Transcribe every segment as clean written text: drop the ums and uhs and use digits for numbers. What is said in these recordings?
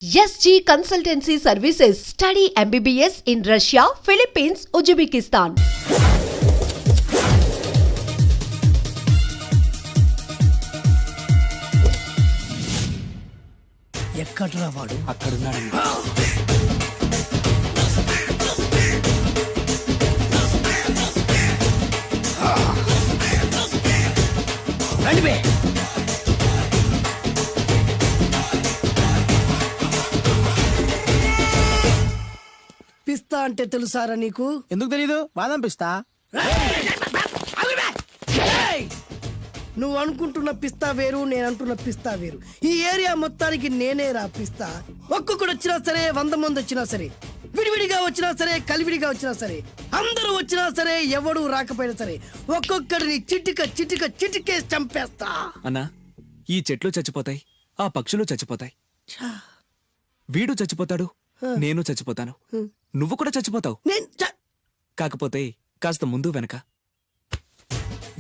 SG Consultancy Services. Study MBBS in Russia, Philippines, Uzbekistan. ఎక్కడ్రా వాడు? అక్కడున్నాడండి. రండి బే. పిస్తా అంటే తెలుసారా నీకు? ఎందుకు తెలీదు? బాదం పిస్తా. నువ్వు అనుకుంటున్న పిస్తా వేరు, నేను అంటున్న పిస్తా వేరు. ఈ ఏరియా మొత్తానికి నేనే రా పిస్తా. ఒక్కొక్కడు వచ్చినా సరే, 100 మంది వచ్చినా సరే, విడివిడిగా వచ్చినా సరే, కలివిడిగా వచ్చినా సరే, అందరూ వచ్చినా సరే, ఎవడు రాకపోయినా సరే, ఒక్కొక్కడిని చిటికేసి చంపేస్తా. అన్నా, ఈ చెట్లు చచ్చిపోతాయి, ఆ పక్షులు చచ్చిపోతాయి, వీడు చచ్చిపోతాడు, నేను చచ్చిపోతాను, నువ్వు కూడా చచ్చిపోతావు. కాకపోతే కాస్త ముందు వెనక.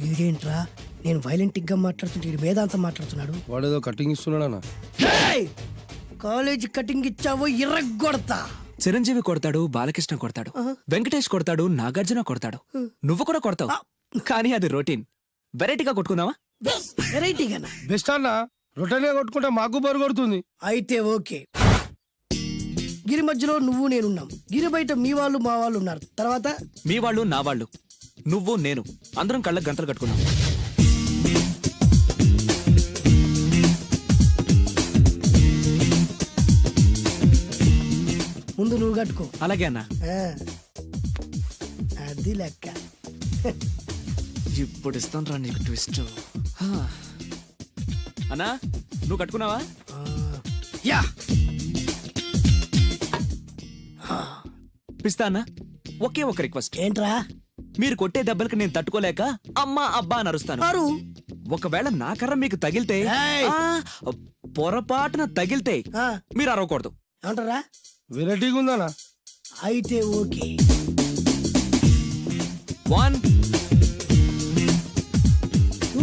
వీడేంట్రా, నేను వైలెంటిక్ గా మాట్లాడుతుంటే వేదాంతం మాట్లాడుతున్నాడు. వాడేదో కటింగ్ ఇస్తున్నాడా? కాలేజ్ కటింగ్ ఇచ్చావో ఇర్రగొడతా. చిరంజీవి కొడతాడు, బాలకృష్ణ కొడతాడు, వెంకటేష్ కొడతాడు, నాగార్జున కొడతాడు, నువ్వు కూడా కొడతావు. కానీ అది రొటీన్. వెరైటీగా కొట్టుకుందామా? వెరైటీగానా? బెస్ట్ అన్న, రొటెన్ గా కొట్టుకుంటే మాకు బరు కొడుతుంది. అయితే ఓకే. గిరి మధ్యలో నువ్వు నేనున్నాం. గిరి బయట మీ వాళ్ళు మా వాళ్ళు ఉన్నారు. తర్వాత మీ వాళ్ళు నా వాళ్ళు, నువ్వు నేను, అందరం కళ్ళకు గంటలు కట్టుకున్నాం. ముందు నువ్వు కట్టుకో. అలాగే అన్నా. అది లెక్క. ఇప్పుడు ఇస్తాను రా నీకు ట్విస్ట్. అన్నా, నువ్వు కట్టుకున్నావా? యా. పిస్తా అన్నా, ఒకే ఒక రిక్వెస్ట్. ఏంట్రా? మీరు కొట్టే దెబ్బలకి నేను తట్టుకోలేక అమ్మా అబ్బా అని అరుస్తాను. ఒకవేళ నా కర్ర మీకు తగిలితే, పొరపాటున తగిలితే మీరు అరవకూడదు. ఏమంటారా? వెరైటీగా ఉందనా? అయితే ఓకే. 1 3.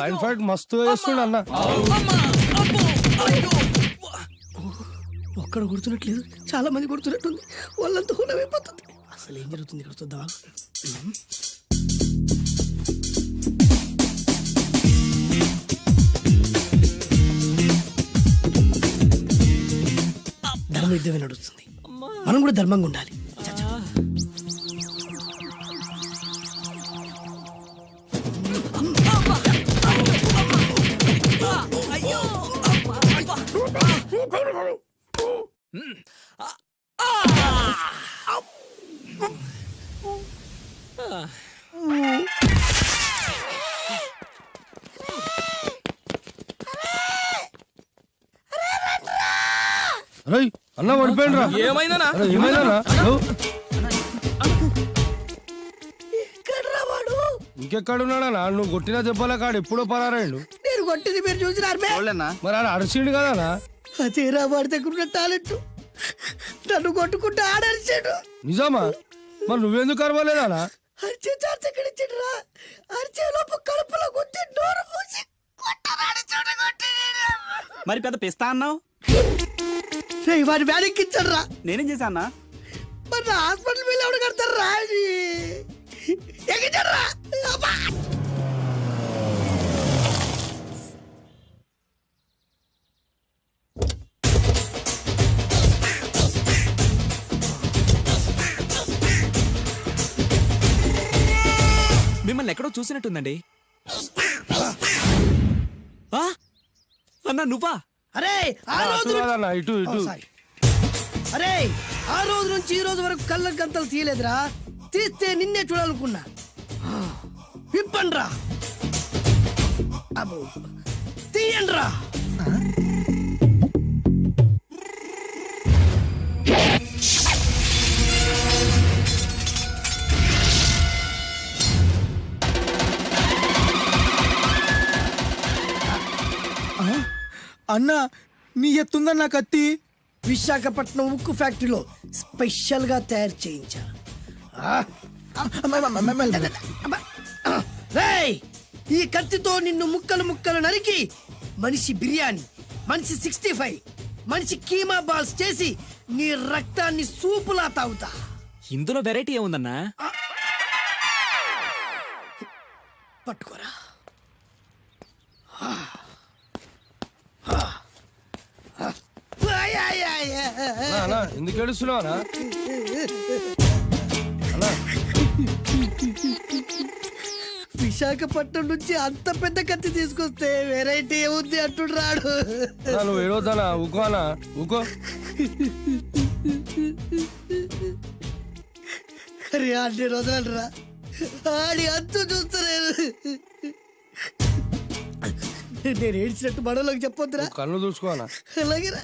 లైన్ ఫైట్ మస్తు వేస్తుండ అన్న. ఒక్కడ కొడుతున్నట్లేదు, చాలా మంది కొడుతున్నట్టుంది. వాళ్ళంతా హులమైపోతుంది. అసలు ఏం జరుగుతుంది ఇక్కడ చూద్దామా? ధర్మ యుద్ధమే నడుస్తుంది. మనం కూడా ధర్మంగా ఉండాలి. రై అన్న పడిపోయిండ్రా. ఏమైందనా? ఏమైందనా? వాడు ఇంకెక్కడున్నాడనా? నువ్వు కొట్టిన దెబ్బల కాడు ఎప్పుడో పరారాయండు. నేను కొట్టింది మీరు చూసినారు. మరి ఆడ అరిసిండు కదనా? అదేరా వాడి దగ్గర ఉన్న టాలెంట్. నన్ను కొట్టుకుంటూ ఆడరిచాడు. నిజమా? మరి నువ్వెందుకు అరవలేదానా? అరిచే ఛాన్స్ ఎక్కడ ఇచ్చిండ్రా? అరిచే లోపు కడుపులో కొట్టి నోరు మూసి కొట్టరాని చోట కొట్టి మరి పెద్ద పిస్తా అన్నావు. వాడి వ్యాధికిచ్చాడు రా. నేనేం చేశానా? మరి నా హాస్పిటల్ బిల్ ఎవడు కడతారు రా? ఎగిచాడు రా. మిమ్మల్ని ఎక్కడో చూసినట్టుందండి. అన్నా, నువ్వా? అరే ఆ రోజు ఇటు ఇటు. అరే ఆ రోజు నుంచి ఈ రోజు వరకు కళ్ళ గంతలు తీయలేదురా. తీస్తే నిన్నే చూడాలనుకున్నా. విప్పండ్రా. అబ్బో తీయండ్రా. అన్నా నీ ఎత్తుందన్న కత్తి. విశాఖపట్నం ఉక్కు ఫ్యాక్టరీలో స్పెషల్ గా తయారు చేయించా. రేయ్, ఈ కత్తితో నిన్ను ముక్కలు ముక్కలు నరికి మనిషి బిర్యానీ, మనిషి 65, మనిషి కీమా బాల్స్ చేసి నీ రక్తాన్ని సూపులా తాగుతా. ఇందులో వెరైటీ ఏముందన్నా? పట్టుకోరా. అన్నా ఎందుకు ఏడుస్తున్నావు అన్నా? అన్నా విశాఖపట్నం నుంచి అంత పెద్ద కత్తి తీసుకొస్తే వెరైటీ ఏముంది అంటుడు రాడు. అన్నా, నువ్వు ఏడవద్దనా? ఊకో అన్నా, ఊకో. అరే అన్ని రోజులంటరా ఆడి అంతు చూస్తలేదు. నేను ఏడ్చినట్టు మనలోకి చెప్పొద్దురా. నువ్వు కళ్ళు చూసుకో అన్నా. అలాగేరా.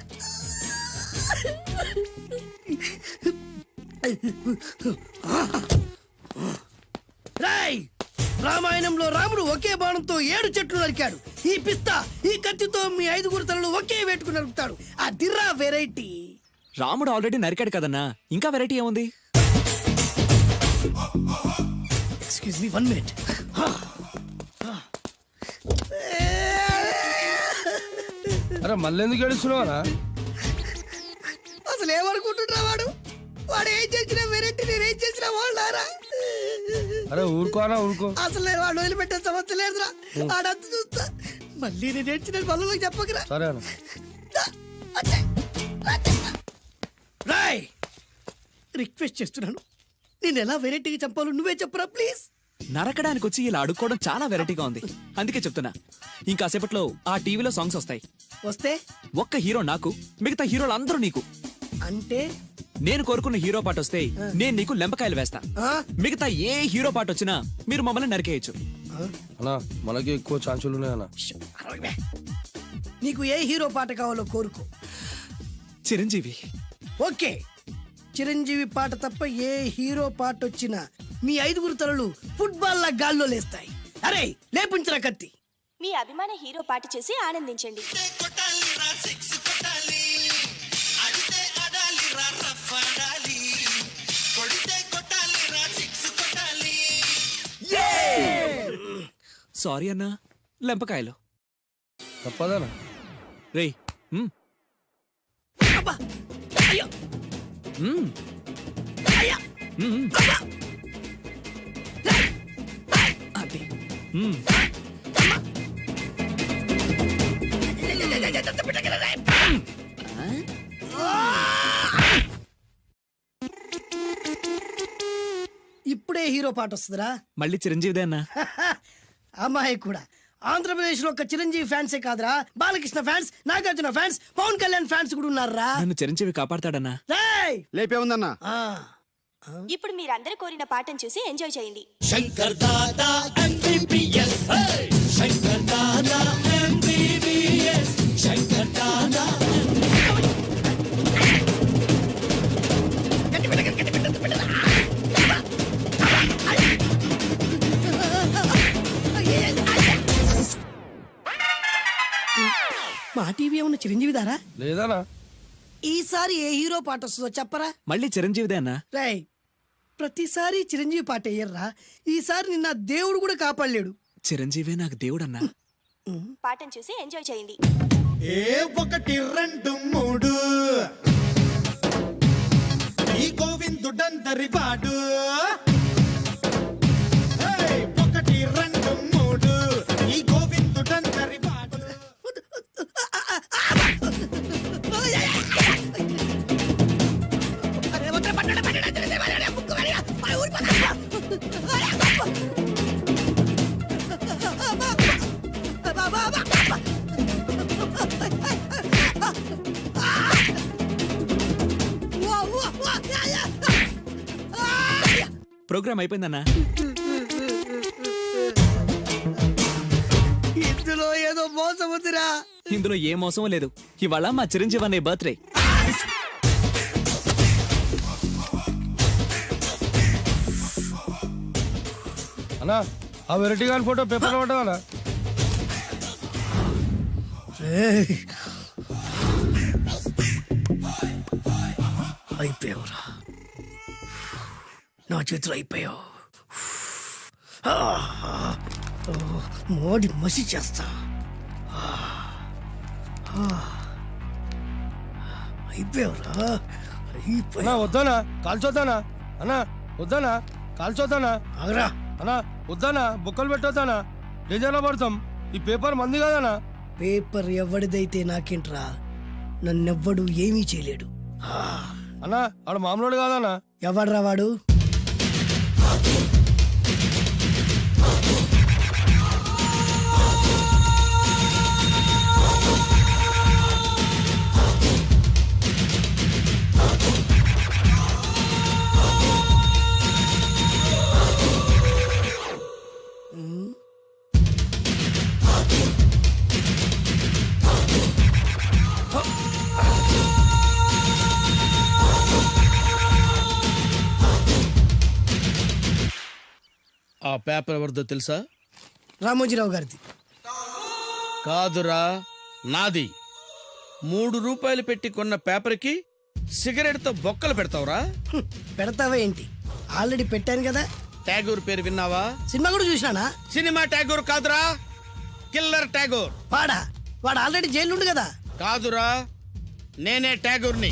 రాయ్, రామాయణంలో రాముడు ఒకే బాణంతో 7 చెట్లు నరికాడు. ఈ పిస్తా ఈ కత్తితో మీ 5 తలలు ఒకే వేటుకు నరుకుతాడు. ఆ దిర్రా వెరైటీ. రాముడు ఆల్రెడీ నరికాడు కదన్నా, ఇంకా వెరైటీ ఏముంది? Excuse me 1 minute. అరే మళ్ళీ ఎందుకు ఏడుస్తున్నావు అన్నా? అసలు ఏమనుకుంటున్నా వాడు? వాడు ఏం చేసిన వెరైటీ, నేనేం చేసిన వాళ్ళారా? అరే ఊరుకో అన్నా, ఊరుకో. అసలు నేను వాడు వదిలిపెట్టే సమస్య లేదురా. ఆడంత చూస్తా. మళ్ళీ నేను ఏడ్చిన పనులకు చెప్పకరా. సరే అన్న. రాయ్, రిక్వెస్ట్ చేస్తున్నాను, నేను ఎలా వెరైటీగా చంపాలో నువ్వే చెప్పరా ప్లీజ్. నరకడానికి వచ్చి ఇలా అడుక్కోవడం చాలా వెరైటీగా ఉంది, అందుకే చెప్తున్నా. ఇంకాసేపట్లో ఆ టీవీలో సాంగ్స్ వస్తాయి. వస్తే ఒక్క హీరో నాకు, మిగతా హీరోలు అందరూ నీకు. అంటే నేను కోరుకున్న హీరో పాట వస్తే నేను నీకు లెంపకాయలు వేస్తా. ఆ? మిగతా ఏ హీరో పాట వచ్చినా మీరు మమ్మల్ని నరికేయచ్చు. అన్నా మనకి ఎక్కువ ఛాన్సులు ఉన్నాయి అన్న. అరవై. నీకు ఏ హీరో పాట కావాలో కోరుకో. చిరంజీవి. ఓకే, చిరంజీవి పాట తప్ప ఏ హీరో పాట వచ్చినా మీ 5 తలలు ఫుట్బాల్ లా గాల్లో లేస్తాయి. అరే లేపుంచరా కత్తి. మీ అభిమాన హీరో పాట చేసి ఆనందించండి. సారీ అన్నా, లెంపకాయలు. తప్పదనా? రేయ్, అబ్బా! అయ్యో! అయ్యా! అబ్బా! అది ఇప్పుడే హీరో పాట వస్తుందిరా. మళ్ళీ చిరంజీవిదే అన్నా. అమ్మాయి కూడా ఆంధ్రప్రదేశ్ లో ఒక చిరంజీవి ఫ్యాన్సే కాదురా, Balakrishna fans, Nagarjuna fans, Pawan Kalyan fans కూడా ఉన్నారా. నన్ను చిరంజీవి కాపాడతాడన్నా. రేయ్! లేపే ఉందన్నా. ఆ, ఇప్పుడు మీరందరూ కోరిన పాటను చూసి ఎంజాయ్ చేయండి. మా టీవీ ఏమన్నా చిరంజీవి దారా? లేదనా? ఈసారి ఏ హీరో పాట వస్తుందో చెప్పరా. మళ్ళీ చిరంజీవిదే అన్నా. రేయ్, ప్రతిసారి చిరంజీవి పాట వేయర్రా. ఈసారి నిన్న దేవుడు కూడా కాపాడలేడు. చిరంజీవే నాకు దేవుడన్నా. పాటను చూసి ఎంజాయ్ చేయండి. 1 2 3 ఈ గోవిందుడందరి వాడు. 1 2 3 ఈ గోవిందుడందరి వాడు. ప్రోగ్రామ్ అయిపోయిందన్నా. ఇందులో ఏదో మోసం ఉందిరా. ఇందులో ఏ మోసం లేదు. ఇవాళ మా చిరంజీవి అనే బర్త్డే. అన్నా ఆ వెరైటీ గాని ఫోటో పేపర్ పడ్డా. ఏయ్. అయిపోయావురా, నా చేతులు అయిపోయావు. మోడి మసి చేస్తా. అయిపోయావురా, అన్నా అయిపోయావు. వద్దానా కాల్చొద్దానా అన్నా వద్దానా కాల్చొద్దానా ఆగరా. అన్నా వద్దానా బొక్కలు పెట్టొద్దానా డేంజర్లో పడతాం ఈ పేపర్ మంది కదనా పేపర్ ఎవడిదైతే నాకేంట్రా, నన్నెవ్వడు ఏమీ చేయలేడు. అన్నా ఆడ మామూలు కాదనా ఎవడ్రా వాడు? ఆ పేపర్ ఎవరిదో తెలుసా? రామోజీరావు గారిది. కాదురా, నాది. 3 రూపాయలు పెట్టి కొన్న పేపర్కి సిగరెట్తో బొక్కలు పెడతావురా? పెడతావా ఏంటి? ఆల్రెడీ పెట్టాను కదా. ట్యాగూర్ పేరు విన్నావా? సినిమా కూడా చూసినానా? సినిమా ట్యాగూర్ కాదురా, కిల్లర్ ట్యాగూర్. వాడు ఆల్రెడీ జైలు ఉండు కదా. కాదురా, నేనే ట్యాగూర్ని.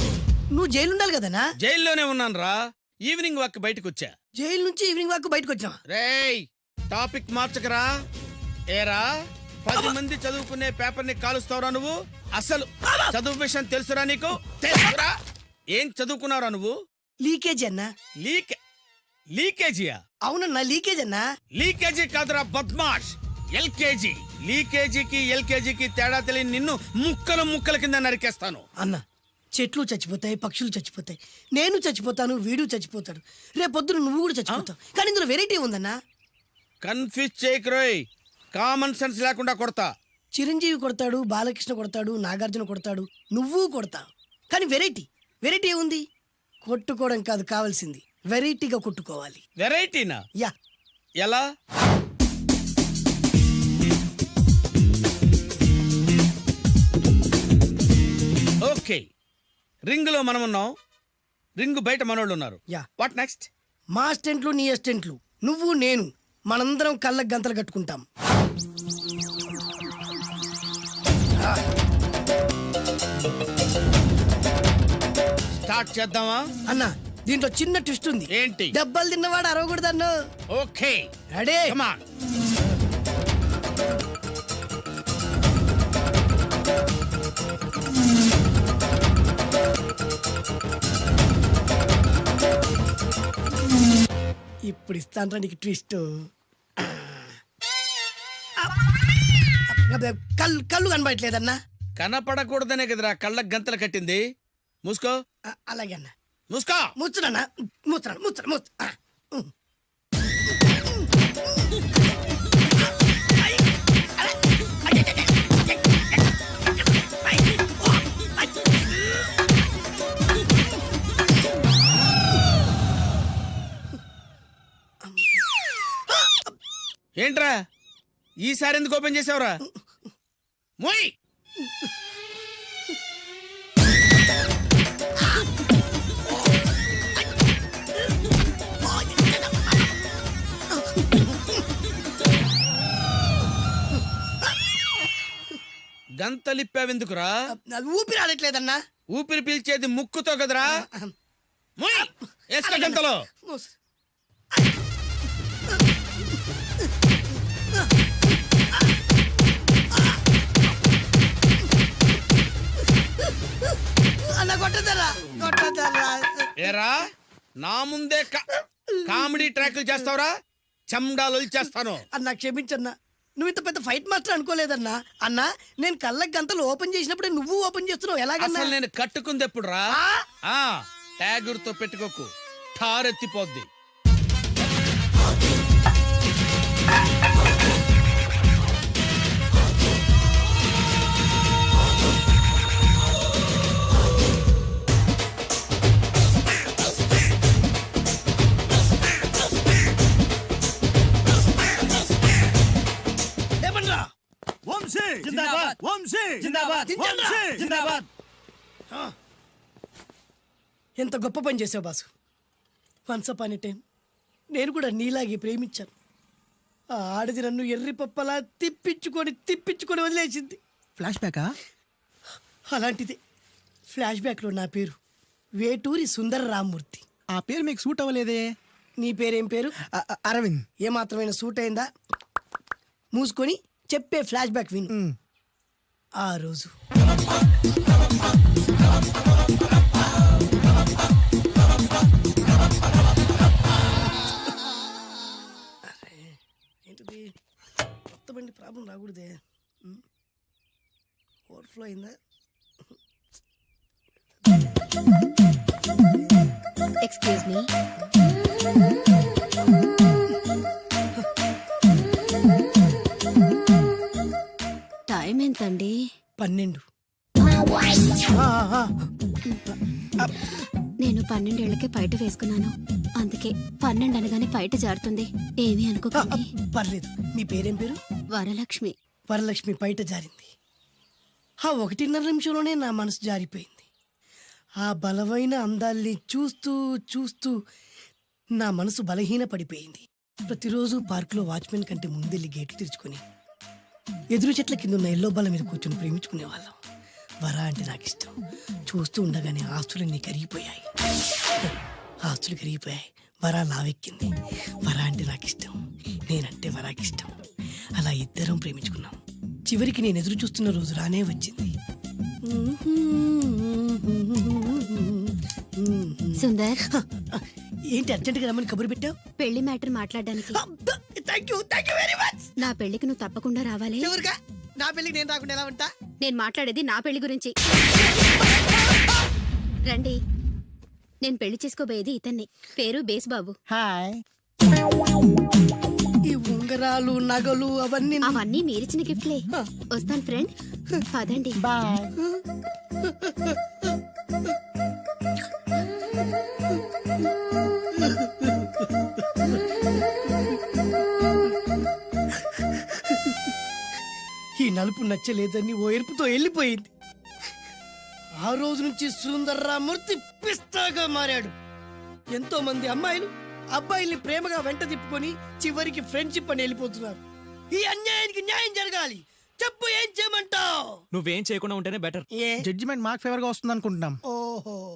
నువ్వు జైలు ఉండాలి కదనా? జైల్లోనే ఉన్నానురా. ఈవినింగ్ వాక్ బయటకు వచ్చా. జైలు నుంచి ఈవినింగ్ వాక్ బయటకు వచ్చావా? రేయ్, టాపిక్ మార్చకరా. ఏరా, 10 మంది చదువుకునే పేపర్ ని కాలుస్తావురా నువ్వు? అసలు చదువు విషయం తెలుసురా నీకు? తెలుసురా? ఏం చదువుకున్నావురా నువ్వు? లీకేజ్ అన్నా. లీకేజీయా? అవునన్నా, లీకేజ్ అన్నా. లీకేజీ కాదురా బద్మాష్, ఎల్కేజీ. లీకేజీకి ఎల్కేజీకి తేడా తెలియని నిన్ను ముక్కలు ముక్కల కింద నరికేస్తాను. అన్నా, చెట్లు చచ్చిపోతాయి, పక్షులు చచ్చిపోతాయి, నేను చచ్చిపోతాను, వీడు చచ్చిపోతాడు, రేపొద్దున నువ్వు కూడా చచ్చిపోతావు. కానీ ఇందులో వెరైటీ ఉందన్నా. కన్ఫ్యూజ్ చేయకురోయ్, కామన్ సెన్స్ లేకుండా కొడతా. చిరంజీవి కొడతాడు, బాలకృష్ణ కొడతాడు, నాగార్జున కొడతాడు, నువ్వు కొడతావు. కానీ వెరైటీ ఉంది. కొట్టుకోవడం కాదు కావాల్సింది, వెరైటీగా కొట్టుకోవాలి. వెరైటీనా? యా. ఎలా? ఓకే, రింగ్ లో మనం ఉన్నాం, రింగ్ బయట మనోళ్ళు ఉన్నారు. యా. What next? మా అసిస్టెంట్లు, నీ అసిస్టెంట్లు, నువ్వు నేను, మనందరం కళ్ళకు గంతలు కట్టుకుంటాం. స్టార్ట్ చేద్దామా? అన్నా, దీంట్లో చిన్న ట్విస్ట్ ఉంది. ఏంటి? దెబ్బలు తిన్నవాడు అరవకూడదు అన్న. Okay, ready? Come on. ఇప్పుడు ఇస్తాను నీకు ట్విస్ట్. కళ్ళు కనబడట్లేదన్నా. కనపడకూడదనే కదరా కళ్ళకు గంతలు కట్టింది. మూసుకో. అలాగే అన్న. మూసుకో. ముచ్చునన్నా, ముచ్చు. ఏంట్రా ఈసారి ఎందుకు ఓపెన్ చేసావురా? మోయ్. గంతలిప్పావెందుకురా? ఊపిరి ఆడట్లేదన్నా. ఊపిరి పీల్చేది ముక్కుతో కదరా. మోయ్, వేసుకో గంతలో. అన్న కొట్టదరా. ఏరా, నా ముందే కామెడీ ట్రాక్లు చేస్తావురా? చెమ్డాలు చేస్తాను. అన్నా క్షమించన్నా, నువ్వు ఇంత పెద్ద ఫైట్ మాస్టర్ అనుకోలేదన్నా. అన్నా, నేను కళ్ళకి గంతలు ఓపెన్ చేసినప్పుడే నువ్వు ఓపెన్ చేస్తున్నావు, ఎలాగన్నా? అసలు నేను కట్టుకుంది ఎప్పుడు రా? ట్యాగూర్తో పెట్టుకోకు, ఠారెత్తిపోద్ది. వంశీ జిందాబాద్, వంశీ జిందాబాద్. జిందాబాద్. ఎంత గొప్ప పని చేసావు boss. Once upon a time నేను కూడా నీలాగే ప్రేమించాను. ఆ ఆడది నన్ను ఎర్రి పప్పలా తిప్పించుకొని వదిలేసింది. ఫ్లాష్ బ్యాకా? అలాంటిదే ఫ్లాష్ బ్యాక్లో నా పేరు వేటూరి సుందర రామ్మూర్తి. ఆ పేరు మీకు సూట్ అవ్వలేదే. నీ పేరేం పేరు? అరవింద్. ఏమాత్రమైన సూట్ అయిందా? మూసుకొని చెప్పే ఫ్లాష్ బ్యాక్ విను. ఆ రోజు ఏంటిది కొత్త బండి ప్రాబ్లం రాకూడదే. ఓవర్ఫ్లో అయిందా? Excuse me. టైం ఎంతండి? 12. నేను 12 ఏళ్లకే పైట వేసుకున్నాను. అందుకే 12 అనగానే పైట జారుతుంది. ఏమీ అనుకోకండి. పర్లేదు. మీ పేరేం పేరు? వరలక్ష్మి. వరలక్ష్మి పైట జారింది. ఆ 1.5 నిమిషంలోనే నా మనసు జారిపోయింది. ఆ బలమైన అందాల్ని చూస్తూ చూస్తూ నా మనసు బలహీన పడిపోయింది. ప్రతిరోజు పార్కులో వాచ్మెన్ కంటే ముందెళ్ళి గేట్లు తెరుచుకొని ఎదురు చెట్ల కింద ఉన్న ఎల్లో బల్ల మీద కూర్చొని ప్రేమించుకునేవాళ్ళం. వరా అంటే నాకు ఇష్టం. చూస్తూ ఉండగానే ఆస్తులన్నీ కరిగిపోయాయి. వరా లావెక్కింది. వరా అంటే నాకు ఇష్టం, నేనంటే వరాకి ఇష్టం. అలా ఇద్దరం ప్రేమించుకున్నాం. చివరికి నేను ఎదురు చూస్తున్న రోజు రానే వచ్చింది. సుందర్, ఏంటి అర్జెంట్గా రమ్మని కబురు పెట్టావు? పెళ్లి మ్యాటర్ మాట్లాడడానికి. Thank you very much. నా పెళ్లికి నువ్వు తప్పకుండా రావాలి. ఎవరుగా? నా పెళ్ళికి నేను రాకుండా ఎలా ఉంటా? నేను మాట్లాడేది నా పెళ్లి గురించి. రండి. నేను పెళ్లి చేసుకోబోయేది ఇతన్ని. పేరు బేస్బాబు. హాయ్. ఈ ఉంగరాలు నగలు అవన్నీ మీరిచ్చిన గిఫ్ట్లే. వస్తాను ఫ్రెండ్. పదండి. బాయ్. ఈ నలుపు నచ్చలేదని ఓ ఎరుపుతో వెళ్ళిపోయింది. ఆ రోజు నుంచి సుందర్రామూర్తి పిస్తాగా మారాడు. ఎంతో మంది అమ్మాయిలు అబ్బాయిల్ని ప్రేమగా వెంట తిప్పుకొని చివరికి ఫ్రెండ్షిప్ అని వెళ్ళిపోతున్నారు. ఈ అన్యాయానికి న్యాయం జరగాలి. చెప్పు, ఏం చేయమంటావు? నువ్వేం చేయకుండా ఉంటేనే బెటర్. ఏ జడ్జిమెంట్ మాకు ఫేవర్ గా వస్తుంది అనుకుంటున్నాం. ఓహో.